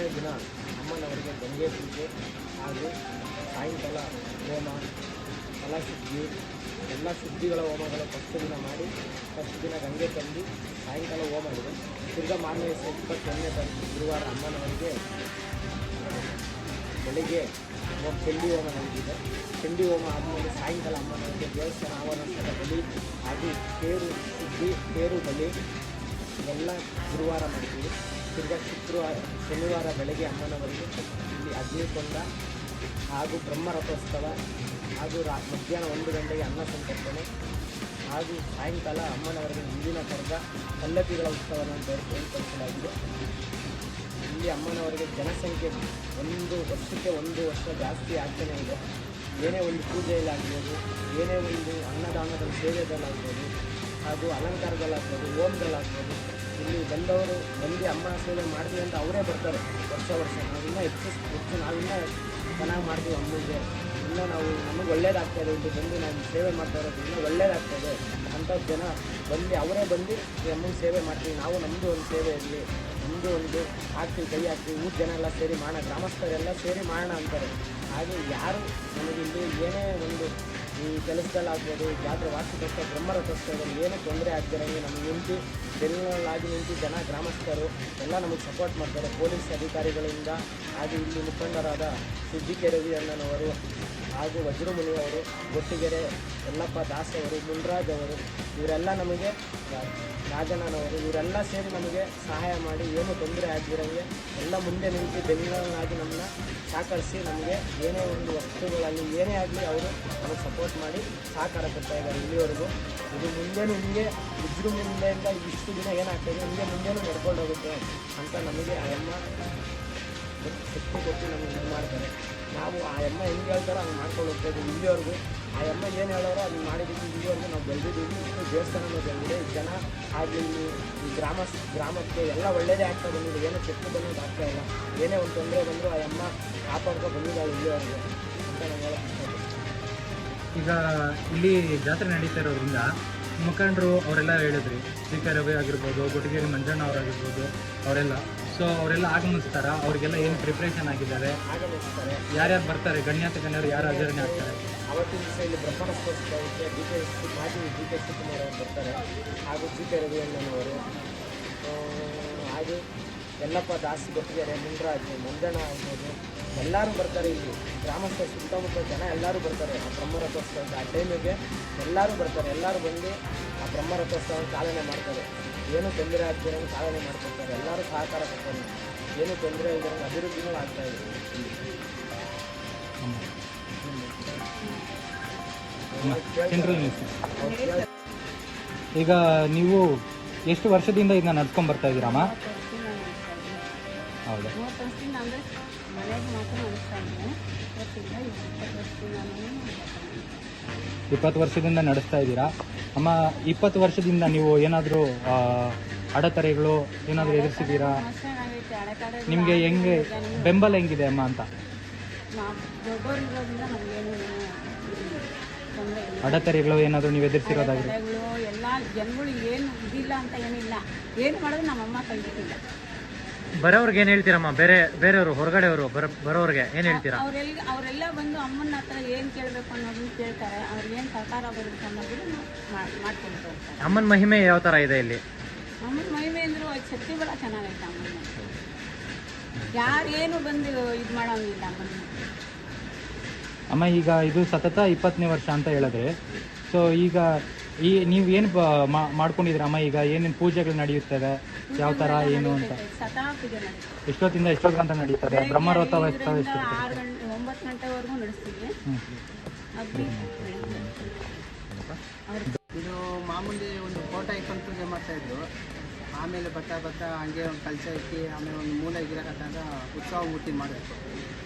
ಮೊದಲನೇ ದಿನ ಅಮ್ಮನವರಿಗೆ ಗಂಗೆ ಪೂಜೆ ಹಾಗೂ ಸಾಯಂಕಾಲ ಹೋಮ ಫಲಶುದ್ಧಿ ಎಲ್ಲ ಶುದ್ಧಿಗಳ ಹೋಮಗಳು ಫಸ್ಟ್ ದಿನ ಮಾಡಿ ಫಸ್ಟ್ ದಿನ ಗಂಗೆ ತಂದು ಸಾಯಂಕಾಲ ಹೋಮ ಇದೆ. ತಿರ್ಗಾ ಮಾರನೇ ದಿವಸ 21ನೇ ತಾರೀಕು ಗುರುವಾರ ಅಮ್ಮನವರಿಗೆ ಬೆಳಿಗ್ಗೆ ಚಂಡಿ ಹೋಮ ನಡೆದಿದೆ. ಚಂಡಿ ಹೋಮ ಆದಮೇಲೆ ಸಾಯಂಕಾಲ ಅಮ್ಮನವರಿಗೆ ದೇವಸ್ಥಾನ ಆವರಣದ ಬಲಿ ಹಾಗೂ ತೇರು ಬಲಿ ಎಲ್ಲ ಗುರುವಾರ ಮಾಡ್ತೀವಿ. ತಿರ್ಗಾ ಶನಿವಾರ ಬೆಳಗ್ಗೆ ಅಮ್ಮನವರಿಗೆ ಇಲ್ಲಿ ಅಗ್ನಿಕೊಂಡ ಹಾಗೂ ಬ್ರಹ್ಮರಥೋತ್ಸವ ಹಾಗೂ ಮಧ್ಯಾಹ್ನ 1 ಗಂಟೆಗೆ ಅನ್ನ ಸಂತರ್ಪಣೆ ಹಾಗೂ ಸಾಯಂಕಾಲ ಅಮ್ಮನವರಿಗೆ ಹಿಂದಿನ ಕರ್ಗ ಪಲ್ಲಕ್ಕಿಗಳ ಉತ್ಸವವನ್ನು ಏರ್ಪಡಿಸಲಾಗಿದೆ. ಇಲ್ಲಿ ಅಮ್ಮನವರಿಗೆ ಜನಸಂಖ್ಯೆ ವರ್ಷಕ್ಕೆ 1 ವರ್ಷ ಜಾಸ್ತಿ ಆಗ್ತಾನೇ ಇದೆ. ಏನೇ ಒಂದು ಪೂಜೆಯಲ್ಲಾಗ್ಬೋದು, ಏನೇ ಒಂದು ಅನ್ನದಾನದ ಸೇವೆಗಳಾಗ್ಬೋದು ಹಾಗೂ ಅಲಂಕಾರಗಳಾಗ್ಬೋದು, ಹೋಮಗಳಾಗ್ಬೋದು, ಇಲ್ಲಿ ಬಂದವರು ಅಮ್ಮನ ಸೇವೆ ಮಾಡ್ತೀವಿ ಅಂತ ಅವರೇ ಬರ್ತಾರೆ. ವರ್ಷ ನಾವಿನ್ನೂ ಹೆಚ್ಚು ನಾವಿನ್ನೂ ಚೆನ್ನಾಗಿ ಮಾಡ್ತೀವಿ ಅಮ್ಮನಿಗೆ, ಇನ್ನೂ ನಮಗೆ ಒಳ್ಳೇದಾಗ್ತಾಯಿದೆ, ಇಲ್ಲಿ ಬಂದು ನಾವು ಸೇವೆ ಮಾಡ್ತಾ ಇರೋದು ಇನ್ನೂ ಒಳ್ಳೇದಾಗ್ತದೆ ಅಂತ ಜನ ಅವರೇ ಬಂದು ಈ ಅಮ್ಮನ ಸೇವೆ ಮಾಡ್ತೀವಿ, ನಾವು ನಮ್ಮದು ಒಂದು ಸೇವೆ ಇರಲಿ, ನಮ್ಮದು ಒಂದು ಹಾಕ್ತೀವಿ, ಕೈ ಹಾಕ್ತೀವಿ, ಊರು ಜನ ಎಲ್ಲ ಸೇರಿ ಮಾಡೋಣ, ಗ್ರಾಮಸ್ಥರೆಲ್ಲ ಸೇರಿ ಮಾಡೋಣ ಅಂತಾರೆ. ಹಾಗೆ ಯಾರು ನಮಗೆ ಇಲ್ಲಿ ಏನೇ ಒಂದು ಈ ಕೆಲಸದಲ್ಲಾಗ್ಬೋದು, ಜಾತ್ರೆ ವಾರ್ಷಿಕೋತ್ಸವ ಬ್ರಹ್ಮರಥೋತ್ಸವದಲ್ಲಿ ಏನೂ ತೊಂದರೆ ಆಗ್ತಿರಂಗೆ ನಮಗೆ ನಿಂತು ಜನ ಗ್ರಾಮಸ್ಥರು ಎಲ್ಲ ನಮಗೆ ಸಪೋರ್ಟ್ ಮಾಡ್ತಾರೆ. ಪೊಲೀಸ್ ಅಧಿಕಾರಿಗಳಿಂದ ಹಾಗೂ ಇಲ್ಲಿ ಮುಖಂಡರಾದ ಸಿದ್ದಿಕೆ ರವಿ ಅಣ್ಣನವರು ಹಾಗೂ ವಜ್ರಮುನಿಯವರು, ಗೊಟ್ಟಿಗೆರೆ ಯಲ್ಲಪ್ಪ ದಾಸ್ ಅವರು, ಮುನ್ರಾಜ್ ಅವರು, ಇವರೆಲ್ಲ ನಮಗೆ ರಾಜಣ್ಣನವರು ಇವರೆಲ್ಲ ಸೇರಿ ನಮಗೆ ಸಹಾಯ ಮಾಡಿ ಏನೂ ತೊಂದರೆ ಆಗದಿರಂಗೆ ಎಲ್ಲ ಮುಂದೆ ನಿಂತು ಬೆನ್ನೆಲುಬಾಗಿ ನಮ್ಮನ್ನ ಸಹಕರಿಸಿ ನಮಗೆ ಏನೇ ಒಂದು ವಸ್ತುಗಳಲ್ಲಿ ಏನೇ ಆಗಲಿ ಅವರು ನಮಗೆ ಸಪೋರ್ಟ್ ಮಾಡಿ ಸಹಕಾರ ಕೊಡ್ತಾ ಇದ್ದಾರೆ ಇಲ್ಲಿವರೆಗೂ. ಇದು ಮುಂದೇನು ಹಿಂಗೆ ಮುಂದೆಯಿಂದ ಇಷ್ಟು ದಿನ ಏನಾಗ್ತಾಯಿದೆ ಹಿಂಗೆ ಮುಂದೇನು ನಡ್ಕೊಂಡು ಹೋಗುತ್ತೆ ಅಂತ ನಮಗೆ ಆ ಅಮ್ಮ ಶಕ್ತಿ ಕೊಟ್ಟು ನಮಗೆ ಇದು ಮಾಡ್ತಾರೆ. ನಾವು ಆ ಅಮ್ಮ ಹೆಂಗೆ ಹೇಳ್ತಾರೋ ಹಂಗೆ ಮಾಡ್ಕೊಂಡು ಹೋಗ್ತಾಯಿದ್ದೀವಿ ಇಲ್ಲಿವರೆಗೂ. ಆ ಅಮ್ಮ ಏನು ಹೇಳೋರೋ ಅದನ್ನು ಮಾಡಿದ್ದೀವಿ. ಇಲ್ಲಿವರೆಗೂ ನಾವು ಬೆಳೆದಿದ್ದೀವಿ. ಇಷ್ಟು ದೇವಸ್ಥಾನನೂ ಬೆಳೆದಿದೆ. ಜನ ಆಗಲಿ ಈ ಗ್ರಾಮಕ್ಕೆ ಎಲ್ಲ ಒಳ್ಳೆಯದೇ ಆಗ್ತಾ ಬಂದಿದೆ. ಏನೋ ಕೆಟ್ಟು ಬಂದಿದ್ದು ಆಗ್ತಾಯಿಲ್ಲ. ಏನೇ ಒಂದು ತೊಂದರೆ ಬಂದರೂ ಆ ಅಮ್ಮ ಕಾಪಾಡ್ಕೊಂಡು ಬಂದಿದ್ದಾಳೆ ಇಲ್ಲಿವರೆಗೂ ಅಂತ ನಾನು ಹೇಳೋಕ್ಕೆ ಇಷ್ಟಪಡ್ತೀನಿ. ಈಗ ಇಲ್ಲಿ ಜಾತ್ರೆ ನಡೀತಾ ಇರೋದ್ರಿಂದ ಮುಖಂಡರು ಅವರೆಲ್ಲ ಹೇಳಿದ್ರಿ, ಸಿ.ಕೆ. ರವಿ ಆಗಿರ್ಬೋದು, ಗೊಟ್ಟಿಗೆರೆ ಮಂಜಣ್ಣ ಅವರಾಗಿರ್ಬೋದು, ಅವರೆಲ್ಲ ಆಗಮಿಸ್ತಾರ. ಅವರಿಗೆಲ್ಲ ಏನು ಪ್ರಿಪ್ರೇಷನ್ ಆಗಿದ್ದಾರೆ, ಆಗಮಿಸ್ತಾರೆ. ಯಾರ್ಯಾರು ಬರ್ತಾರೆ, ಗಣ್ಯರು ಯಾರು ಆಚರಣೆ ಆಗ್ತಾರೆ? ಅವತ್ತಿನ ದಿವಸ ಇಲ್ಲಿ ಬ್ರಹ್ಮರಥೋತ್ಸವಕ್ಕೆ ಮಾಜಿ ಡಿ.ಕೆ. ಶಿವಕುಮಾರ್ ಅವರು ಬರ್ತಾರೆ, ಹಾಗೂ ಸಿ.ಕೆ. ರವಿ ಅಣ್ಣನವರು, ಹಾಗೂ ಯಲ್ಲಪ್ಪ ದಾಸ್, ಗೊಟ್ಟಿಗೆರೆ, ಮುನ್ರಾಜ್, ಮಂಜಣ್ಣ ಆಗ್ಬೋದು, ಎಲ್ಲರೂ ಬರ್ತಾರೆ. ಇಲ್ಲಿ ಗ್ರಾಮಸ್ಥರು ಸುತ್ತಮುತ್ತ ಜನ ಎಲ್ಲರೂ ಬರ್ತಾರೆ. ಆ ಬ್ರಹ್ಮರಥೋತ್ಸವಕ್ಕೆ ಆ ಟೈಮಿಗೆ ಎಲ್ಲರೂ ಬರ್ತಾರೆ. ಎಲ್ಲರೂ ಬಂದು ಆ ಬ್ರಹ್ಮರಥೋತ್ಸವ ಚಾಲನೆ ಮಾಡ್ತಾರೆ. ಏನೂ ತೊಂದರೆ ಆಗ್ತಿರೋಂಗೆ ಚಾಲನೆ ಮಾಡ್ಕೊಡ್ತಾರೆ. ಎಲ್ಲರೂ ಸಹಕಾರ ಕೊಡ್ತಾರೆ. ಏನೂ ತೊಂದರೆ ಇದ್ರಂಗೆ ಅಭಿವೃದ್ಧಿನೂ ಆಗ್ತಾಯಿದೆ. ಈಗ ನೀವು ಎಷ್ಟು ವರ್ಷದಿಂದ ಇದನ್ನ ನಡ್ಸ್ಕೊಂಡ್ ಬರ್ತಾ ಇದ್ದೀರಮ್ಮ? ಹೌದಾ, 20 ವರ್ಷದಿಂದ ನಡೆಸ್ತಾ ಇದ್ದೀರಾ ಅಮ್ಮ. 20 ವರ್ಷದಿಂದ ನೀವು ಏನಾದರೂ ಅಡೆತಡೆಗಳು ಏನಾದರೂ ಎದುರಿಸಿದ್ದೀರಾ? ನಿಮಗೆ ಹೆಂಗೆ ಬೆಂಬಲ ಹೆಂಗಿದೆ ಅಮ್ಮ ಅಂತ? ಅಡೆತಡೆಗಳು ಏನಾದರೂ ನೀವು ಎದುರಿಸಿರೋದಾಗಿದೆ? ಎಲ್ಲ ಜನಗಳು ಏನು ಇದಿಲ್ಲ ಅಂತ ಏನಿಲ್ಲ, ಏನು ಮಾಡಿದ್ರು ನಮ್ಮಮ್ಮ ಕೈಗಿಲ್ಲ. ಬರೋರ್ಗೆ ಏನು ಹೇಳ್ತೀರಮ್ಮ? ಬೇರೆಯವರು ಹೊರಗಡೆಯವರು ಬರೋರಿಗೆ ಏನು ಹೇಳ್ತೀರಾ? ಅವರೆಲ್ಲ ಬಂದು ಅಮ್ಮನ ಹತ್ರ ಏನು ಕೇಳಬೇಕು ಅನ್ನೋದನ್ನ ಕೇಳ್ತಾರೆ. ಅವ್ರಿಗೇನು ಸರ್ಕಾರ ಬರುತ್ತೆ ಅನ್ನೋದನ್ನು ಮಾಡ್ಕೊಂಡು ಹೋಗ್ತಾರೆ. ಅಮ್ಮನ ಮಹಿಮೆ ಯಾವ ಥರ ಇದೆ ಇಲ್ಲಿ? ಅಮ್ಮನ ಮಹಿಮೆ ಅಂದರೂ ಶಕ್ತಿ ಬಲ ಚೆನ್ನಾಗೈತೆ ಅಮ್ಮನ. ಯಾರೇನು ಬಂದು ಇದು ಮಾಡೋಂಗಿಲ್ಲ ಅಮ್ಮನ. ಅಮ್ಮ ಈಗ ಇದು ಸತತ 20ನೇ ವರ್ಷ ಅಂತ ಹೇಳಿದ್ರೆ, ಸೊ ಈಗ ನೀವು ಏನು ಮಾಡ್ಕೊಂಡಿದ್ದೀರಮ್ಮ? ಈಗ ಏನೇನು ಪೂಜೆಗಳು ನಡೆಯುತ್ತವೆ, ಯಾವ ಥರ ಏನು ಅಂತ? ಎಷ್ಟೊತ್ತಿಂದ ಎಷ್ಟೊತ್ತು ನಡೀತದೆ ಬ್ರಹ್ಮರಥೋತ್ಸವ? 9 ಗಂಟೆವರೆಗೂ ನಡೆಸ್ತೀವಿ. ಇದು ಮಾಮೂಲಿ ಒಂದು ಫೋಟೋ ಇಟ್ಕೊಂಡು ಪೂಜೆ ಮಾಡ್ತಾಯಿದ್ರು. ಆಮೇಲೆ ಬರ್ತಾ ಹಂಗೆ ಒಂದು ಕಲಶ ಇಟ್ಟು ಆಮೇಲೆ ಒಂದು ಮೂಲ ಇಗಿರಕತ್ತಾಗ ಉತ್ಸವ ಮೂರ್ತಿ ಮಾಡಬೇಕು.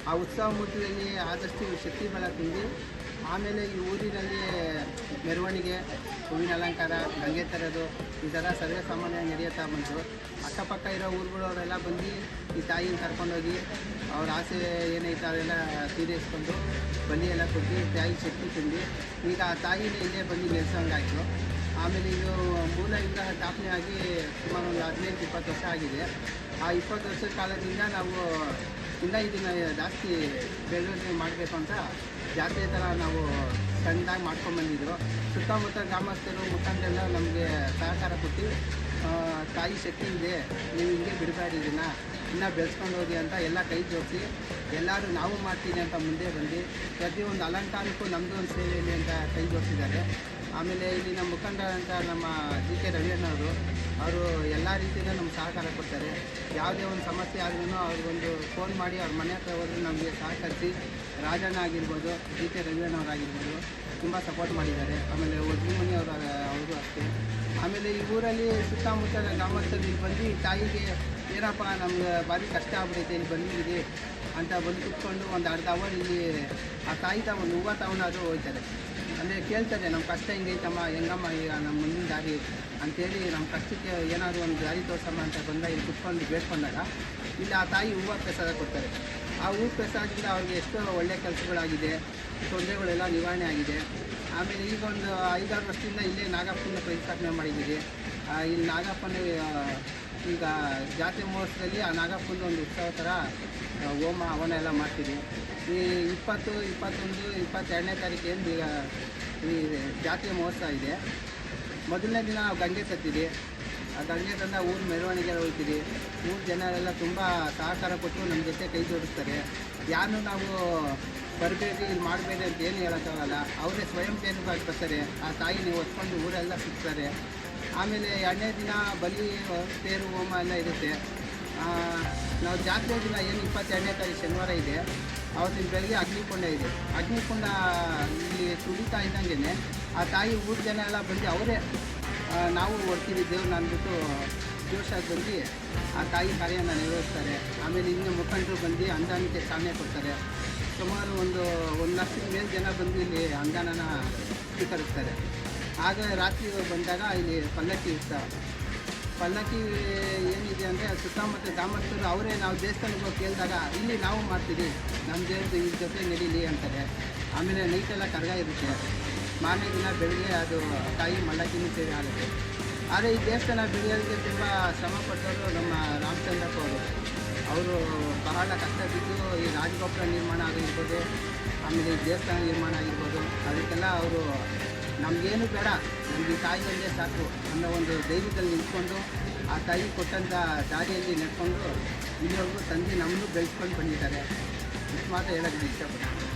ಆ ಉತ್ಸವ ಮೂರ್ತಿಯಲ್ಲಿ ಆದಷ್ಟು ಶಕ್ತಿ ಬಲ ತುಂಬಿ ಆಮೇಲೆ ಈ ಊರಿನಲ್ಲಿ ಮೆರವಣಿಗೆ, ಹೂವಿನ ಅಲಂಕಾರ, ಗಂಗೆ ತರೋದು ಈ ಥರ ಸರ್ವೇ ಸಾಮಾನ್ಯ ನಡೆಯುತ್ತಾ ಬಂತು. ಅಕ್ಕಪಕ್ಕ ಇರೋ ಊರುಗಳವರೆಲ್ಲ ಬಂದು ಈ ತಾಯಿನ ಕರ್ಕೊಂಡೋಗಿ ಅವ್ರ ಆಸೆ ಏನೈತೆ ಅದೆಲ್ಲ ತೀರಿಸ್ಕೊಂಡು ಬಲಿ ಎಲ್ಲ ಕೊಟ್ಟು ತಾಯಿ ಶಕ್ತಿ ತುಂಬಿ ಈಗ ಆ ತಾಯಿನ ಇಲ್ಲೇ ಬಂದು ನೆಲೆಸೋಂಗಾಯಿತು. ಆಮೇಲೆ ಇದು ಮೂಲದಿಂದ ಸ್ಥಾಪನೆ ಆಗಿ ಸುಮಾರು ಒಂದು 15-20 ವರ್ಷ ಆಗಿದೆ. ಆ 20 ವರ್ಷದ ಕಾಲದಿಂದ ನಾವು ಇನ್ನೂ ಇದನ್ನು ಜಾಸ್ತಿ ಬೆಳವಣಿಗೆ ಮಾಡಬೇಕು ಅಂತ ಜಾತ್ರೆ ಥರ ನಾವು ಸಣ್ಣದಾಗಿ ಮಾಡ್ಕೊಂಡ್ಬಂದಿದ್ರು. ಸುತ್ತಮುತ್ತ ಗ್ರಾಮಸ್ಥರು ಮುಖಂಡರೆಲ್ಲ ನಮಗೆ ಸಹಕಾರ ಕೊಟ್ಟು ತಾಯಿ ಶಕ್ತಿ ಇದೆ, ನೀವು ಹಿಂಗೆ ಬಿಡಬೇಡಿ, ಇದನ್ನು ಇನ್ನೂ ಬೆಳೆಸ್ಕೊಂಡು ಹೋಗಿ ಅಂತ ಎಲ್ಲ ಕೈ ಜೋಡಿಸಿ ಎಲ್ಲರೂ ನಾವು ಮಾಡ್ತೀನಿ ಅಂತ ಮುಂದೆ ಬಂದು ಪ್ರತಿಯೊಂದು ಅಲಂಕಾರಕ್ಕೂ ನಮ್ಮದು ಒಂದು ಸೇವೆ ಇದೆ ಅಂತ ಕೈ ಜೋಡಿಸಿದ್ದಾರೆ. ಆಮೇಲೆ ಇಲ್ಲಿನ ಮುಖಂಡರಂತ ನಮ್ಮ GK ರವಿಯಣ್ಣವರು, ಅವರು ಎಲ್ಲ ರೀತಿಯಿಂದ ನಮ್ಗೆ ಸಹಕಾರ ಕೊಡ್ತಾರೆ. ಯಾವುದೇ ಒಂದು ಸಮಸ್ಯೆ ಆದ್ರೂ ಅವ್ರಿಗೊಂದು ಫೋನ್ ಮಾಡಿ ಅವ್ರ ಮನೆ ಹತ್ರ ಹೋದ್ರೆ ನಮಗೆ ಸಹಕರಿಸಿ, ರಾಜಣ್ಣ ಆಗಿರ್ಬೋದು, GK ರವಿಯಣ್ಣವರಾಗಿರ್ಬೋದು ತುಂಬ ಸಪೋರ್ಟ್ ಮಾಡಿದ್ದಾರೆ. ಆಮೇಲೆ ಒಜ್ಮನಿ ಅವ್ರಿಗೂ ಅಷ್ಟೇ. ಆಮೇಲೆ ಈ ಊರಲ್ಲಿ ಸುತ್ತಮುತ್ತ ಗ್ರಾಮಸ್ಥರು ಇಲ್ಲಿ ಬಂದು ತಾಯಿಗೆ ಏನಪ್ಪ ನಮ್ಗೆ ಭಾರಿ ಕಷ್ಟ ಆಗ್ಬಿಡೈತೆ, ಇಲ್ಲಿ ಬಂದಿದ್ದೀರಿ ಅಂತ ಬಂದು ಕುತ್ಕೊಂಡು ಒಂದು ಅರ್ಧ ಅವರ್ ಇಲ್ಲಿ ಆ ತಾಯಿ ಒಂದು ಹೂವು ತಗೊಂಡಾದರೂ ಹೋಗ್ತಾರೆ. ಅಂದರೆ ಕೇಳ್ತಾರೆ, ನಮ್ಮ ಕಷ್ಟ ಹಿಂಗೈತಮ್ಮ, ಹೆಂಗಮ್ಮ ಈಗ ನಮ್ಮ ಮುಂದಿನ ದಾರಿ ಅಂತೇಳಿ ನಮ್ಮ ಕಷ್ಟಕ್ಕೆ ಏನಾದರೂ ಒಂದು ದಾರಿ ತೋರ್ಸಮ್ಮ ಅಂತ ಬಂದಾಗ ಇಲ್ಲಿ ಕುತ್ಕೊಂಡು ಬೇಡ್ಕೊಂಡಾಗ ಇಲ್ಲಿ ಆ ತಾಯಿ ಹೂವು ಪ್ರಸಾದ ಕೊಡ್ತಾರೆ. ಆ ಹೂವು ಪ್ರಸಾದದಿಂದ ಅವ್ರಿಗೆ ಎಷ್ಟೋ ಒಳ್ಳೆಯ ಕೆಲಸಗಳಾಗಿದೆ, ತೊಂದರೆಗಳೆಲ್ಲ ನಿವಾರಣೆ ಆಗಿದೆ. ಆಮೇಲೆ ಈಗ ಒಂದು 5-6 ವರ್ಷದಿಂದ ಇಲ್ಲೇ ನಾಗಪ್ಪನ ಪ್ರತಿಷ್ಠಾಪನೆ ಮಾಡಿದ್ದೀವಿ. ಇಲ್ಲಿ ನಾಗಪ್ಪನ ಈಗ ಜಾತ್ರೆ ಮಹೋತ್ಸವದಲ್ಲಿ ಆ ನಾಗಪ್ಪನ ಒಂದು ಉತ್ಸವ ಥರ ಹೋಮ ಹವನ ಎಲ್ಲ ಮಾಡ್ತೀವಿ. ಈ 20, 21, 22ನೇ ತಾರೀಕಿಂದ ಈಗ ಈ ಜಾತ್ರೆ ಮಹೋತ್ಸವ ಇದೆ. ಮೊದಲನೇ ದಿನ ನಾವು ಗಂಗೆ ತರ್ತೀವಿ. ಆ ಗಂಗೆ ತಂದ ಊರು ಮೆರವಣಿಗೆ ಹೋಗ್ತೀವಿ. ಊರು ಜನರೆಲ್ಲ ತುಂಬ ಸಹಕಾರ ಕೊಟ್ಟು ನಮ್ಮ ಜೊತೆ ಕೈ ಜೋಡಿಸ್ತಾರೆ. ಯಾರು ನಾವು ಬರಬೇಡಿ, ಇಲ್ಲಿ ಮಾಡಬೇಡಿ ಅಂತ ಏನು ಹೇಳೋಕ್ಕಾಗಲ್ಲ. ಅವರೇ ಸ್ವಯಂ ಪ್ರೇರಿತವಾಗಿ ಬರ್ತಾರೆ. ಆ ತಾಯಿ ನೀವು ಹೊತ್ಕೊಂಡು ಊರೆಲ್ಲ ಸುತ್ತಾರೆ. ಆಮೇಲೆ 2ನೇ ದಿನ ಬಲಿ, ತೇರು ಹೋಮ ಎಲ್ಲ ಇರುತ್ತೆ. ನಾವು ಜಾತ್ರೆ ದಿನ ಏನು 22ನೇ ತಾರೀಕು ಶನಿವಾರ ಇದೆ, ಅವತ್ತಿನ ಬೆಳಗ್ಗೆ ಅಗ್ನಿಕೊಂಡ ಇದೆ. ಅಗ್ನಿಕೊಂಡ ಇಲ್ಲಿ ತುಳಿತಾ ಇದ್ದಂಗೆ ಆ ತಾಯಿ ಊರು ಜನ ಎಲ್ಲ ಬಂದು ಅವರೇ ನಾವು ಹೊಡ್ತೀವಿ ದೇವ್ರನ್ನ ಅಂದ್ಬಿಟ್ಟು ಜೋಶಾಗಿ ಬಂದು ಆ ತಾಯಿ ಕಾರ್ಯನ ನಿರ್ವಹಿಸ್ತಾರೆ. ಆಮೇಲೆ ಇನ್ನು ಮುಖಂಡರು ಬಂದು ಅನುದಾನಕ್ಕೆ ಚಾಲನೆ ಕೊಡ್ತಾರೆ. ಸುಮಾರು ಒಂದು ಲಕ್ಷದ ಮೇಲೆ ಜನ ಬಂದು ಇಲ್ಲಿ ಅನುದಾನನ ಸ್ವೀಕರಿಸ್ತಾರೆ. ಆಗ ರಾತ್ರಿ ಬಂದಾಗ ಇಲ್ಲಿ ಪಲ್ಲಕ್ಕಿ ಉತ್ಸವ. ಪಲ್ಲಕ್ಕಿ ಏನಿದೆ ಅಂದರೆ ಸುತ್ತಮುತ್ತ ಗ್ರಾಮಸ್ಥರು ಅವರೇ ನಾವು ದೇವಸ್ಥಾನಕ್ಕೆ ಹೋಗಿ ಕೇಳಿದಾಗ ಇಲ್ಲಿ ನಾವು ಮಾಡ್ತೀವಿ, ನಮ್ಮ ದೇವ್ರದ್ದು ಈ ಜೊತೆ ನಡೀಲಿ ಅಂತಾರೆ. ಆಮೇಲೆ ನೈಟೆಲ್ಲ ಕರಗ ಇರುತ್ತೆ. ಮಾರನೇ ದಿನ ಬೆಳಗ್ಗೆ ಅದು ತಾಯಿ ಮಲ್ಲಕ್ಕಿನೂ ಸೇವೆ ಆಗುತ್ತೆ. ಆದರೆ ಈ ದೇವಸ್ಥಾನ ಬೆಳೆಯೋದಕ್ಕೆ ತುಂಬ ಶ್ರಮಪಟ್ಟವರು ನಮ್ಮ ರಾಮಚಂದ್ರಪ್ಪ ಅವರು ಬಹಳ ಕಷ್ಟ ಬಿದ್ದು ಈ ರಾಜಗೋಪುರ ನಿರ್ಮಾಣ ಆಗಿರ್ಬೋದು, ಆಮೇಲೆ ಈ ದೇವಸ್ಥಾನ ನಿರ್ಮಾಣ ಆಗಿರ್ಬೋದು, ಅದಕ್ಕೆಲ್ಲ ಅವರು ನಮಗೇನು ಬೇಡ, ನಮಗೆ ಈ ತಾಯಿ ಒಂದೇ ಸಾಕು ಅನ್ನೋ ಒಂದು ಧೈರ್ಯದಲ್ಲಿ ನಿಂತ್ಕೊಂಡು ಆ ತಾಯಿ ಕೊಟ್ಟಂಥ ದಾರಿಯಲ್ಲಿ ನಡ್ಕೊಂಡು ಇಲ್ಲಿವರೆಗೂ ತಂದೆ ನಮ್ಮನ್ನು ಬೆಳೆಸ್ಕೊಂಡು ಬಂದಿದ್ದಾರೆ. ಇಷ್ಟು ಮಾತ್ರ ಹೇಳೋಕ್ಕೆ ಇಷ್ಟಪಡ್ತೀನಿ.